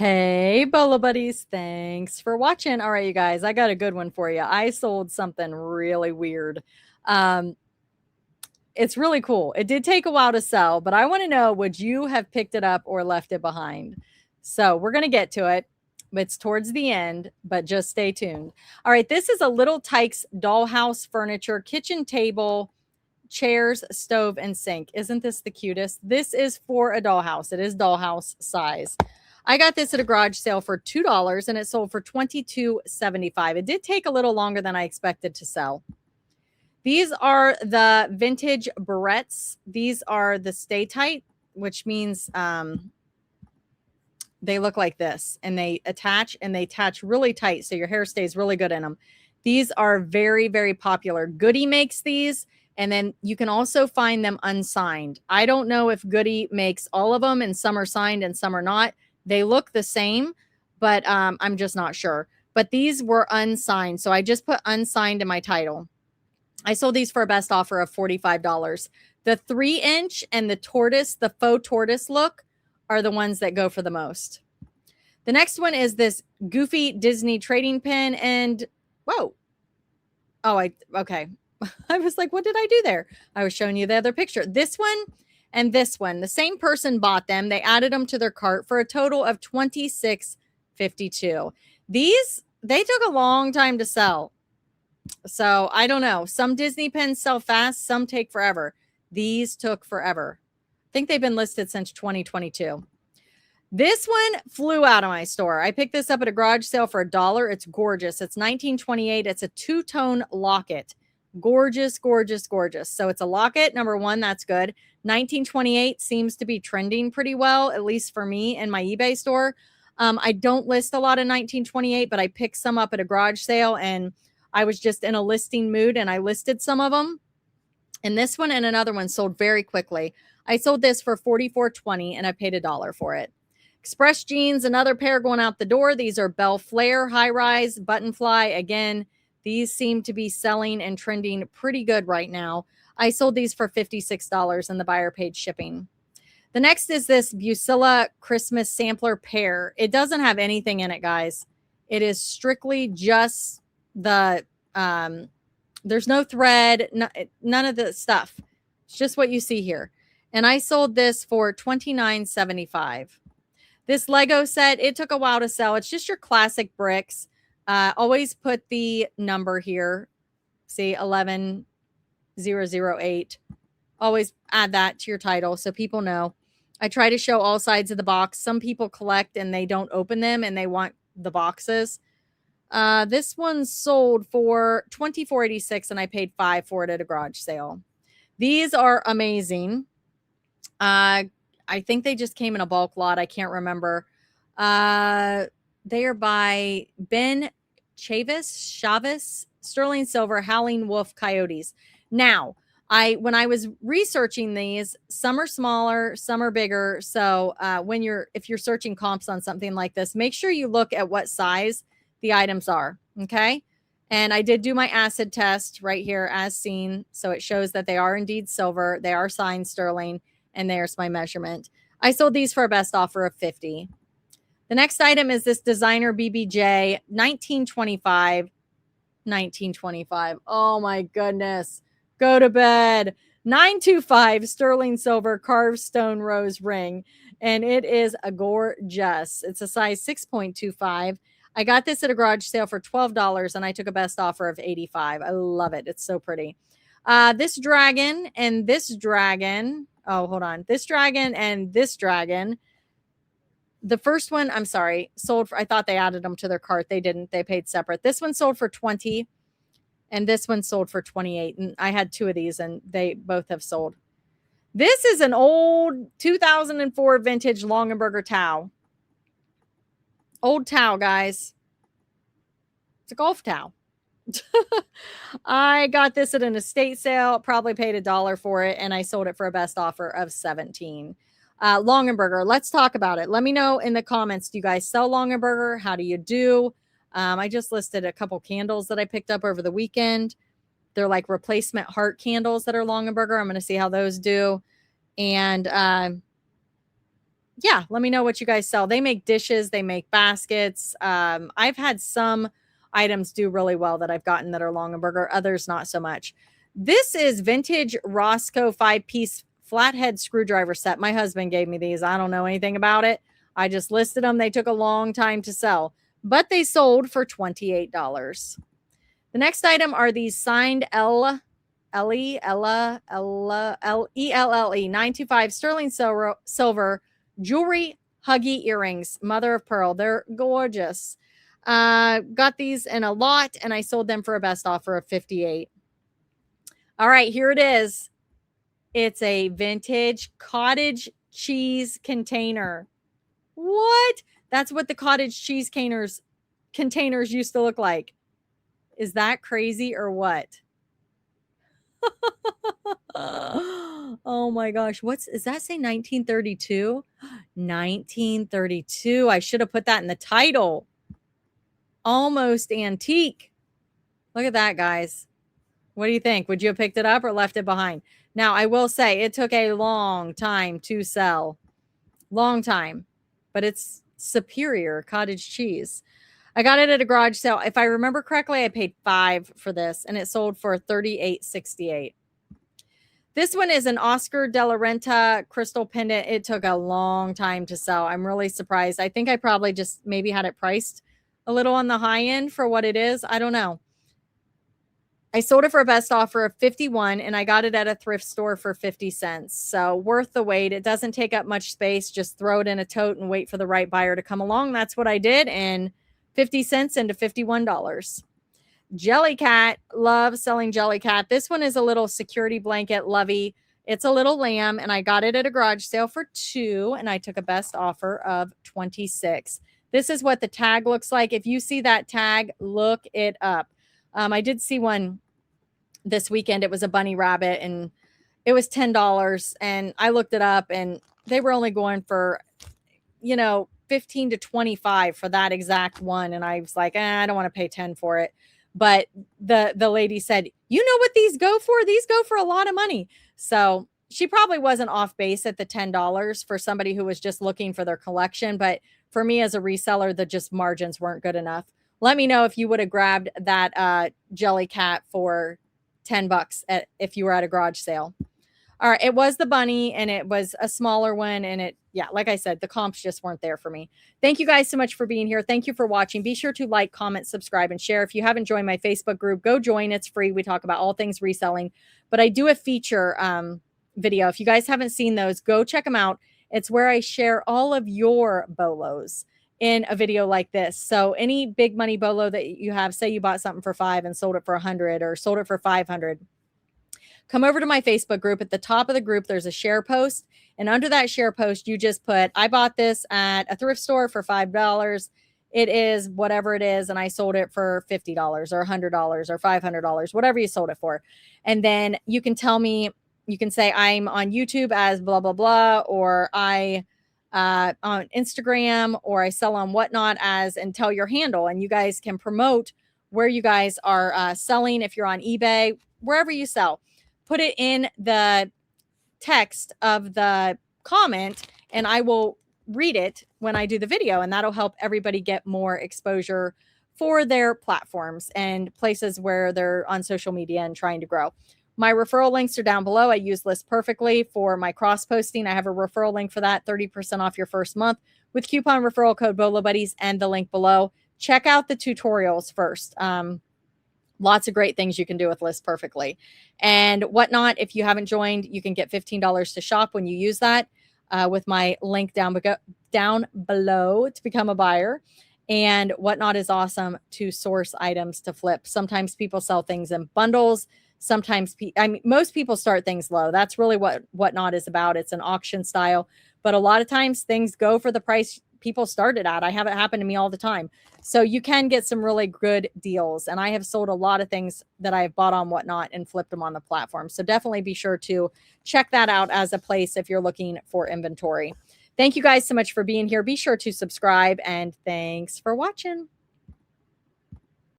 Hey, Bolo buddies. Thanks for watching. All right, you guys, I got a good one for you. I sold something really weird. Um, it's really cool. It did take a while to sell, but I want to know, would you have picked it up or left it behind? So we're going to get to it. It's towards the end, but just stay tuned. All right, this is a Little Tykes dollhouse furniture, kitchen table, chairs, stove, and sink. Isn't this the cutest? This is for a dollhouse. It is dollhouse size. I got this at a garage sale for $2 and it sold for $22.75. It did take a little longer than I expected to sell. These are the vintage barrettes. These are the Stay Tight, which means they look like this and they attach really tight. So your hair stays really good in them. These are very, very popular. Goody makes these. And then you can also find them unsigned. I don't know if Goody makes all of them and some are signed and some are not. They look the same, but I'm just not sure. But these were unsigned. So I just put unsigned in my title. I sold these for a best offer of $45. The 3-inch and the tortoise, the faux tortoise look, are the ones that go for the most. The next one is this goofy Disney trading pin. And whoa. Oh, okay. I was like, what did I do there? I was showing you the other picture. This one and this one, the same person bought them. They added them to their cart for a total of $26.52. These, they took a long time to sell. So I don't know. Some Disney pins sell fast. Some take forever. These took forever. I think they've been listed since 2022. This one flew out of my store. I picked this up at a garage sale for $1. It's gorgeous. It's 1928. It's a two-tone locket. Gorgeous, gorgeous, gorgeous. So it's a locket. Number one, that's good. 1928 seems to be trending pretty well, at least for me in my eBay store. I don't list a lot of 1928, but I picked some up at a garage sale and I was just in a listing mood and I listed some of them. And this one and another one sold very quickly. I sold this for $44.20 and I paid $1 for it. Express jeans, another pair going out the door. These are Belle Flare high rise button fly. Again, these seem to be selling and trending pretty good right now. I sold these for $56 and the buyer paid shipping. The next is this Bucilla Christmas sampler pair. It doesn't have anything in it, guys. It is strictly just the, there's no thread, none of the stuff. It's just what you see here. And I sold this for $29.75. This Lego set, it took a while to sell. It's just your classic bricks. Always put the number here. See, 11008. Always add that to your title so people know. I try to show all sides of the box. Some people collect and they don't open them and they want the boxes. This one sold for $24.86 and I paid $5 for it at a garage sale. These are amazing. I think they just came in a bulk lot. I can't remember. They are by Ben Chavis, Sterling Silver, Howling Wolf Coyotes. Now, when I was researching these, some are smaller, some are bigger. So if you're searching comps on something like this, make sure you look at what size the items are. Okay. And I did do my acid test right here as seen. So it shows that they are indeed silver. They are signed sterling. And there's my measurement. I sold these for a best offer of $50. The next item is this designer BBJ 1925. 1925. Oh my goodness. Go to bed. 925 sterling silver carved stone rose ring. And it is a gorgeous. It's a size 6.25. I got this at a garage sale for $12 and I took a best offer of $85. I love it. It's so pretty. This dragon and this dragon. Oh, hold on. This dragon and this dragon. The first one, I'm sorry, sold for, I thought they added them to their cart. They didn't. They paid separate. This one sold for $20 and this one sold for $28. And I had two of these and they both have sold. This is an old 2004 vintage Longaberger towel. Old towel, guys. It's a golf towel. I got this at an estate sale, probably paid $1 for it, and I sold it for a best offer of $17. Longaberger, let's talk about it. Let me know in the comments. Do you guys sell Longaberger? How do you do? I just listed a couple candles that I picked up over the weekend. They're like replacement heart candles that are Longaberger. I'm going to see how those do. And yeah, let me know what you guys sell. They make dishes, they make baskets. I've had some items do really well that I've gotten that are Longaberger, others not so much. This is vintage Roscoe 5-piece flathead screwdriver set. My husband gave me these. I don't know anything about it. I just listed them. They took a long time to sell, but they sold for $28. The next item are these signed Ella 925 sterling silver jewelry huggy earrings, mother of pearl. They're gorgeous. Got these in a lot and I sold them for a best offer of 58. All right, here it is. It's a vintage cottage cheese container. What? That's what the cottage cheese containers used to look like. Is that crazy or what? Oh my gosh. Does that say 1932? 1932. I should have put that in the title. Almost antique. Look at that, guys. What do you think? Would you have picked it up or left it behind? Now, I will say it took a long time to sell. Long time. But it's superior cottage cheese. I got it at a garage sale. If I remember correctly, I paid $5 for this, and it sold for $38.68. This one is an Oscar de la Renta crystal pendant. It took a long time to sell. I'm really surprised. I think I probably just maybe had it priced a little on the high end for what it is. I don't know. I sold it for a best offer of 51 and I got it at a thrift store for 50 cents. So worth the wait. It doesn't take up much space. Just throw it in a tote and wait for the right buyer to come along. That's what I did. And 50 cents into $51. Jellycat. Love selling Jellycat. This one is a little security blanket lovey. It's a little lamb and I got it at a garage sale for $2 and I took a best offer of 26. This is what the tag looks like. If you see that tag, look it up. I did see one this weekend. It was a bunny rabbit and it was $10 and I looked it up and they were only going for, 15 to 25 for that exact one. And I was like, I don't want to pay 10 for it. But the lady said, you know what these go for? These go for a lot of money. So she probably wasn't off base at the $10 for somebody who was just looking for their collection. But for me as a reseller, the just margins weren't good enough. Let me know if you would have grabbed that Jellycat for $10 if you were at a garage sale. All right, it was the bunny and it was a smaller one. And like I said, the comps just weren't there for me. Thank you guys so much for being here. Thank you for watching. Be sure to like, comment, subscribe, and share. If you haven't joined my Facebook group, go join. It's free. We talk about all things reselling. But I do a feature video. If you guys haven't seen those, go check them out. It's where I share all of your bolos in a video like this. So any big money bolo that you have, say you bought something for $5 and sold it for $100 or sold it for $500, come over to my Facebook group. At the top of the group, there's a share post. And under that share post, you just put, I bought this at a thrift store for $5. It is whatever it is. And I sold it for $50 or $100 or $500, whatever you sold it for. And then you can tell me, you can say I'm on YouTube as blah, blah, blah, or I on Instagram, or I sell on Whatnot as, and tell your handle. And you guys can promote where you guys are selling. If you're on eBay, wherever you sell, put it in the text of the comment and I will read it when I do the video. And that'll help everybody get more exposure for their platforms and places where they're on social media and trying to grow. My referral links are down below. I use List Perfectly for my cross posting. I have a referral link for that, 30% off your first month with coupon referral code bolobuddies and the link below. Check out the tutorials first. Lots of great things you can do with List Perfectly. And Whatnot, if you haven't joined, you can get $15 to shop when you use that with my link down below to become a buyer. And Whatnot is awesome to source items to flip. Sometimes people sell things in bundles. Sometimes, most people start things low. That's really what Whatnot is about. It's an auction style. But a lot of times things go for the price people started at. I have it happen to me all the time. So you can get some really good deals. And I have sold a lot of things that I've bought on Whatnot and flipped them on the platform. So definitely be sure to check that out as a place if you're looking for inventory. Thank you guys so much for being here. Be sure to subscribe and thanks for watching.